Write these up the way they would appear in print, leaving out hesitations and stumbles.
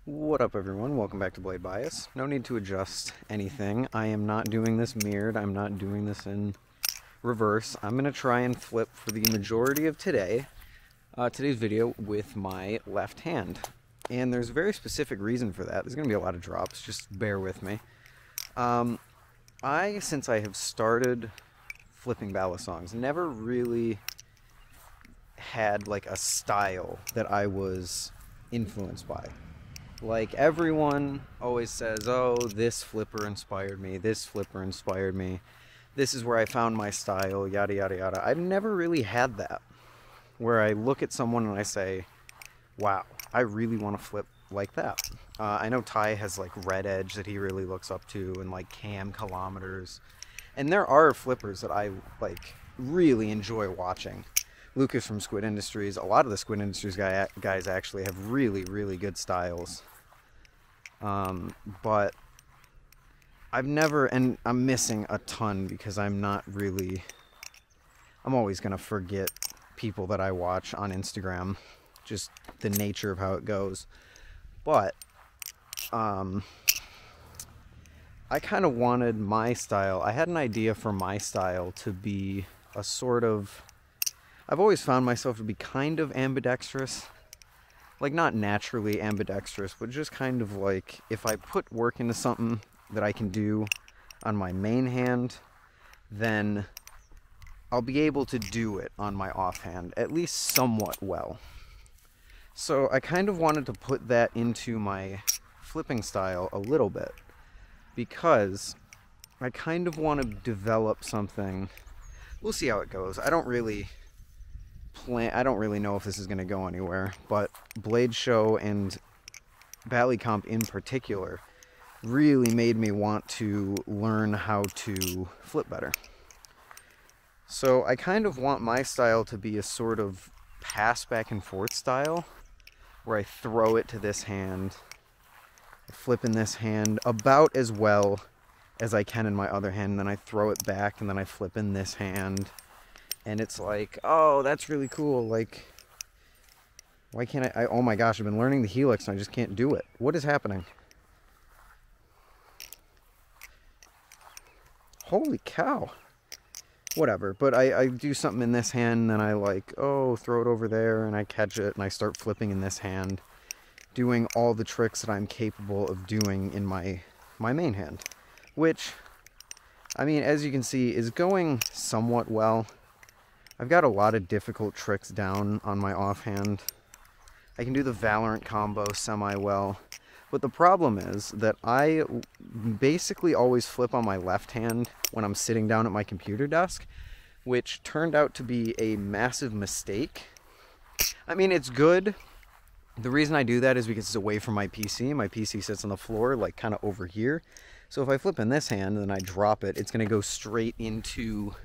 What up everyone, welcome back to Blade Bias. No need to adjust anything. I am not doing this mirrored, I'm not doing this in reverse. I'm going to try and flip for the majority of today's video with my left hand. And there's a very specific reason for that. There's going to be a lot of drops, just bear with me. Since I have started flipping ballast songs, never really had like a style that I was influenced by. Like, everyone always says, oh, this flipper inspired me, this flipper inspired me, this is where I found my style, yada yada yada. I've never really had that, where I look at someone and I say, wow, I really want to flip like that. I know Ty has like Red Edge that he really looks up to, and like Cam Kilometers, and there are flippers that I like really enjoy watching. Lucas from Squid Industries, a lot of the Squid Industries guys actually have really good styles. But I've never, and I'm missing a ton because I'm always going to forget people that I watch on Instagram, just the nature of how it goes. But, I kind of wanted my style, I had an idea for my style to be a sort of, I've always found myself to be kind of ambidextrous. Like, not naturally ambidextrous, but just kind of like, if I put work into something that I can do on my main hand, then I'll be able to do it on my offhand, at least somewhat well. So I kind of wanted to put that into my flipping style a little bit, because I kind of want to develop something. We'll see how it goes. I don't really know if this is going to go anywhere, but Blade Show and Ballycomp in particular really made me want to learn how to flip better. So I kind of want my style to be a sort of pass back and forth style, where I throw it to this hand, I flip in this hand about as well as I can in my other hand, and then I throw it back, and then I flip in this hand. And it's like, oh, that's really cool. Like, why can't I? Oh my gosh, I've been learning the helix and I just can't do it. What is happening? Holy cow. Whatever, but I do something in this hand, and then I like, oh, throw it over there, and I catch it, and I start flipping in this hand, doing all the tricks that I'm capable of doing in my main hand. Which, I mean, as you can see, is going somewhat well. I've got a lot of difficult tricks down on my offhand. I can do the Valorant combo semi-well. But the problem is that I basically always flip on my left hand when I'm sitting down at my computer desk, which turned out to be a massive mistake. I mean, it's good. The reason I do that is because it's away from my PC. My PC sits on the floor, like kind of over here. So if I flip in this hand and then I drop it, it's going to go straight into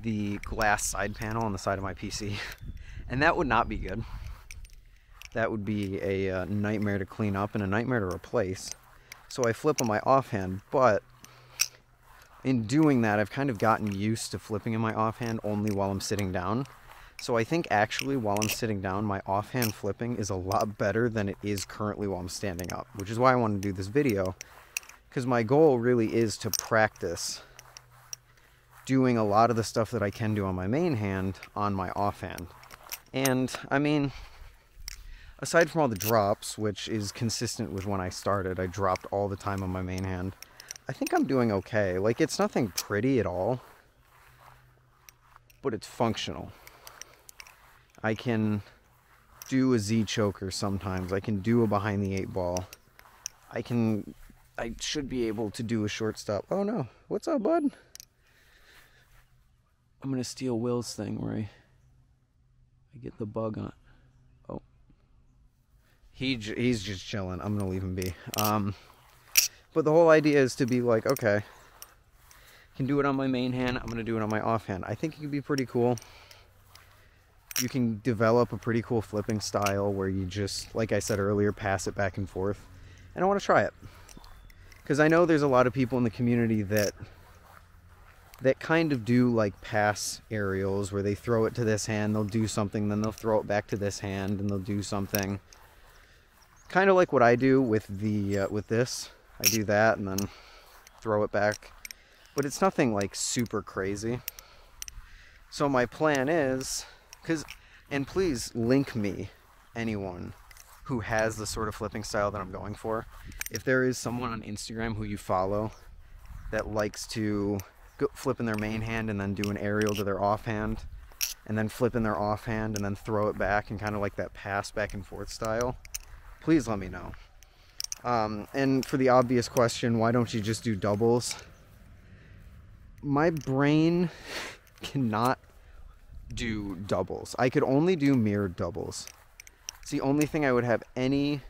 the glass side panel on the side of my PC, and that would not be good. That would be a nightmare to clean up and a nightmare to replace. So I flip on my offhand, but in doing that, I've kind of gotten used to flipping in my offhand only while I'm sitting down. So I think actually while I'm sitting down, my offhand flipping is a lot better than it is currently while I'm standing up, which is why I want to do this video, because my goal really is to practice doing a lot of the stuff that I can do on my main hand on my offhand. And I mean, aside from all the drops, which is consistent with when I started, I dropped all the time on my main hand, I think I'm doing okay. Like, it's nothing pretty at all, but it's functional. I can do a Z choker sometimes. I can do a behind the 8-ball. I should be able to do a short stop. Oh no, what's up, bud? I'm going to steal Will's thing where I get the bug on. Oh. He's just chilling. I'm going to leave him be. But the whole idea is to be like, okay, I can do it on my main hand. I'm going to do it on my offhand. I think it could be pretty cool. You can develop a pretty cool flipping style where you just, like I said earlier, pass it back and forth. And I want to try it. Because I know there's a lot of people in the community that kind of do like pass aerials where they throw it to this hand, they'll do something, then they'll throw it back to this hand and they'll do something. Kind of like what I do with the with this. I do that and then throw it back. But it's nothing like super crazy. So my plan is, and please link me, anyone who has the sort of flipping style that I'm going for. If there is someone on Instagram who you follow that likes to flip in their main hand and then do an aerial to their offhand, and then flip in their offhand and then throw it back, and kind of like that pass back and forth style, please let me know. And for the obvious question, why don't you just do doubles? My brain cannot do doubles. I could only do mirrored doubles. It's the only thing I would have any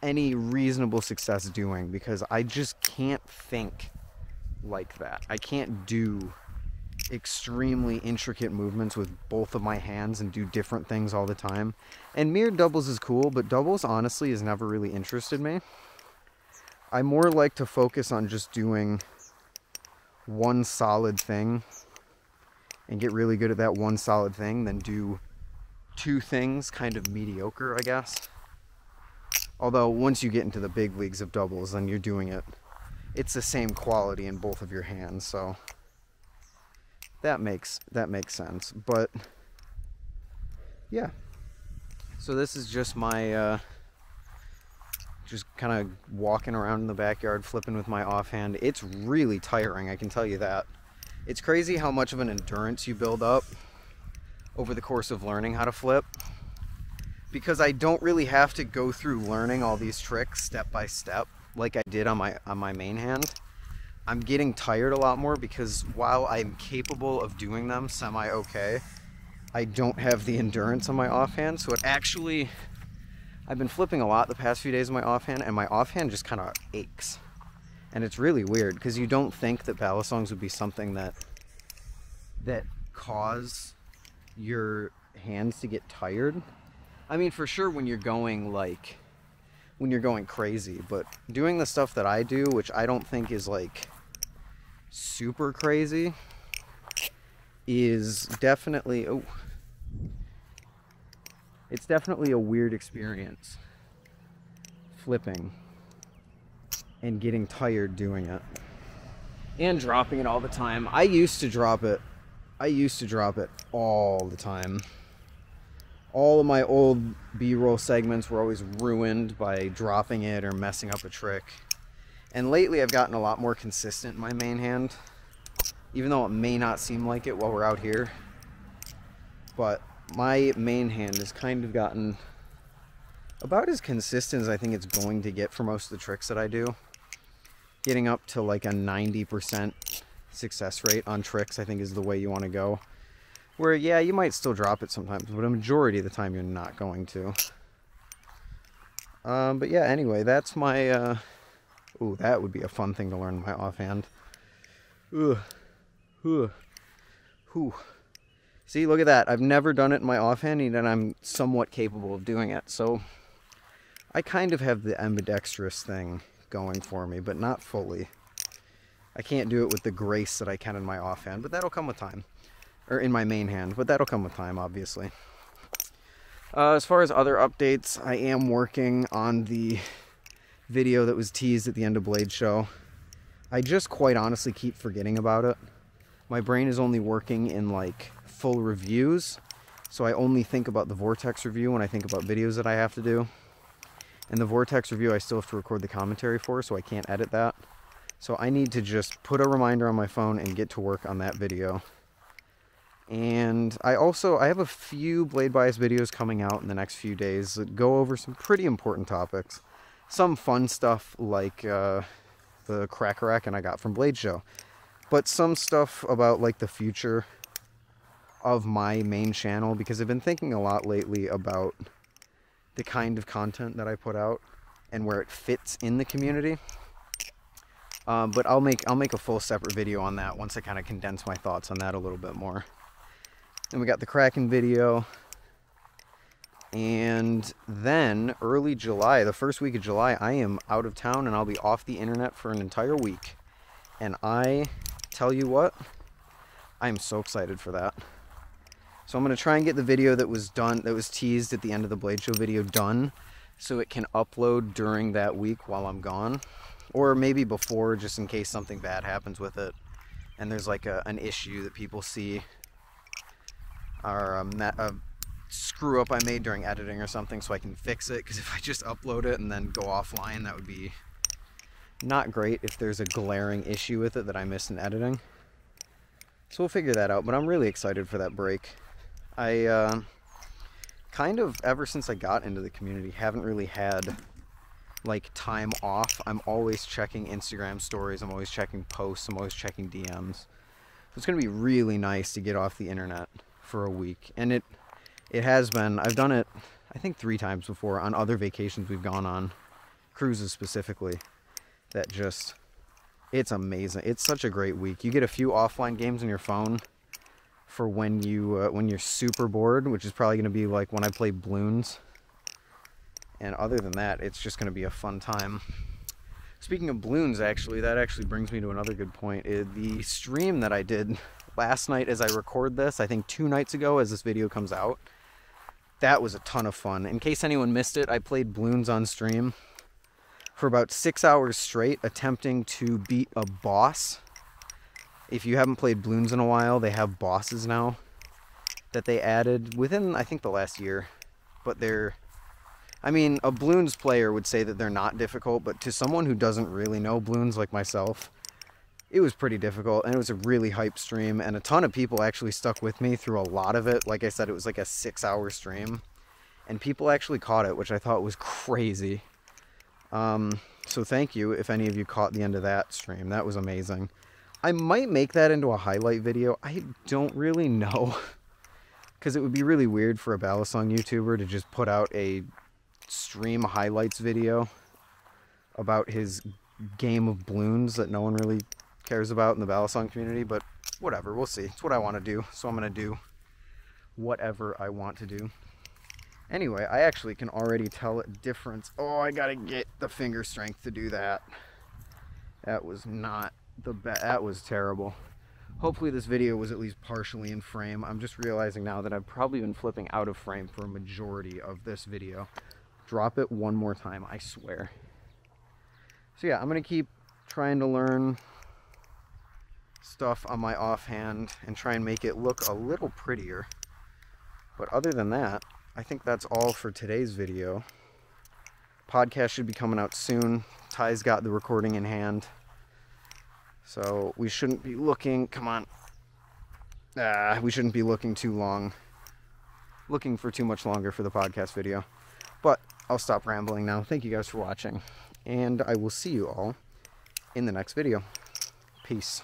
reasonable success doing, because I just can't think like that. I can't do extremely intricate movements with both of my hands and do different things all the time. And mirrored doubles is cool, but doubles honestly has never really interested me. I more like to focus on just doing one solid thing and get really good at that one solid thing, then do two things kind of mediocre, I guess. Although once you get into the big leagues of doubles, then you're doing it, it's the same quality in both of your hands, so that makes sense. But yeah, so this is just my just kind of walking around in the backyard flipping with my offhand. It's really tiring, I can tell you that. It's crazy how much of an endurance you build up over the course of learning how to flip, because I don't really have to go through learning all these tricks step by step like I did on my main hand. I'm getting tired a lot more because while I'm capable of doing them semi-okay, I don't have the endurance on my offhand. So it actually, I've been flipping a lot the past few days on my offhand, and my offhand just kind of aches. And it's really weird because you don't think that balisongs would be something that cause your hands to get tired. I mean, for sure when you're going crazy, but doing the stuff that I do, which I don't think is like super crazy, is definitely, it's definitely a weird experience flipping and getting tired doing it and dropping it all the time. I used to drop it all the time. All of my old B-roll segments were always ruined by dropping it or messing up a trick. And lately I've gotten a lot more consistent in my main hand, even though it may not seem like it while we're out here. But my main hand has kind of gotten about as consistent as I think it's going to get for most of the tricks that I do. Getting up to like a 90% success rate on tricks, I think, is the way you want to go. Where, yeah, you might still drop it sometimes, but a majority of the time you're not going to. But yeah, anyway, that's my, ooh, that would be a fun thing to learn in my offhand. See, look at that. I've never done it in my offhand, and I'm somewhat capable of doing it. So I kind of have the ambidextrous thing going for me, but not fully. I can't do it with the grace that I can in my offhand, but that'll come with time. Or in my main hand, but that'll come with time, obviously. As far as other updates, I am working on the video that was teased at the end of Blade Show. I just quite honestly keep forgetting about it. My brain is only working in like full reviews, so I only think about the Vortex review when I think about videos that I have to do. And the Vortex review I still have to record the commentary for, so I can't edit that. So I need to just put a reminder on my phone and get to work on that video. And I have a few Blade Bias videos coming out in the next few days that go over some pretty important topics. Some fun stuff like the cracker rack I got from Blade Show. But some stuff about like the future of my main channel, because I've been thinking a lot lately about the kind of content that I put out and where it fits in the community. But I'll make a full separate video on that once I kind of condense my thoughts on that a little bit more. And we got the Kraken video. And then early July, the first week of July, I am out of town and I'll be off the internet for an entire week. And I tell you what, I am so excited for that. So I'm going to try and get the video that was teased at the end of the Blade Show video done so it can upload during that week while I'm gone, or maybe before, just in case something bad happens with it and there's like an issue that people see, or a screw up I made during editing or something, so I can fix it. Because if I just upload it and then go offline, that would be not great if there's a glaring issue with it that I missed in editing. So we'll figure that out, but I'm really excited for that break. I kind of, ever since I got into the community, haven't really had like time off. I'm always checking Instagram stories, I'm always checking posts, I'm always checking DMs. So it's going to be really nice to get off the internet for a week. And it has been. I've done it, I think 3 times before on other vacations we've gone on, cruises specifically, that just, it's amazing. It's such a great week. You get a few offline games on your phone for when you're super bored, which is probably going to be like when I play Bloons. And other than that, it's just going to be a fun time. Speaking of Bloons, actually, that actually brings me to another good point. The stream that I did last night as I record this, I think 2 nights ago as this video comes out, that was a ton of fun. In case anyone missed it, I played Bloons on stream for about 6 hours straight, attempting to beat a boss. If you haven't played Bloons in a while, they have bosses now that they added within, I think, the last year. But they're, I mean, a Bloons player would say that they're not difficult, but to someone who doesn't really know Bloons like myself, it was pretty difficult, and it was a really hype stream, and a ton of people actually stuck with me through a lot of it. Like I said, it was like a 6-hour stream, and people actually caught it, which I thought was crazy. So thank you if any of you caught the end of that stream. That was amazing. I might make that into a highlight video. I don't really know, because it would be really weird for a Balisong YouTuber to just put out a stream highlights video about his game of Bloons that no one really cares about in the Balisong community, but whatever, we'll see. It's what I want to do, so I'm going to do whatever I want to do. Anyway, I actually can already tell a difference. Oh, I gotta get the finger strength to do that. That was not the best. That was terrible. Hopefully this video was at least partially in frame. I'm just realizing now that I've probably been flipping out of frame for a majority of this video. Drop it one more time, I swear. So yeah, I'm gonna keep trying to learn stuff on my offhand and try and make it look a little prettier. But other than that, I think that's all for today's video. Podcast should be coming out soon. Ty's got the recording in hand, so we shouldn't be looking, come on, we shouldn't be looking for too much longer for the podcast video. But I'll stop rambling now. Thank you guys for watching, and I will see you all in the next video. Peace.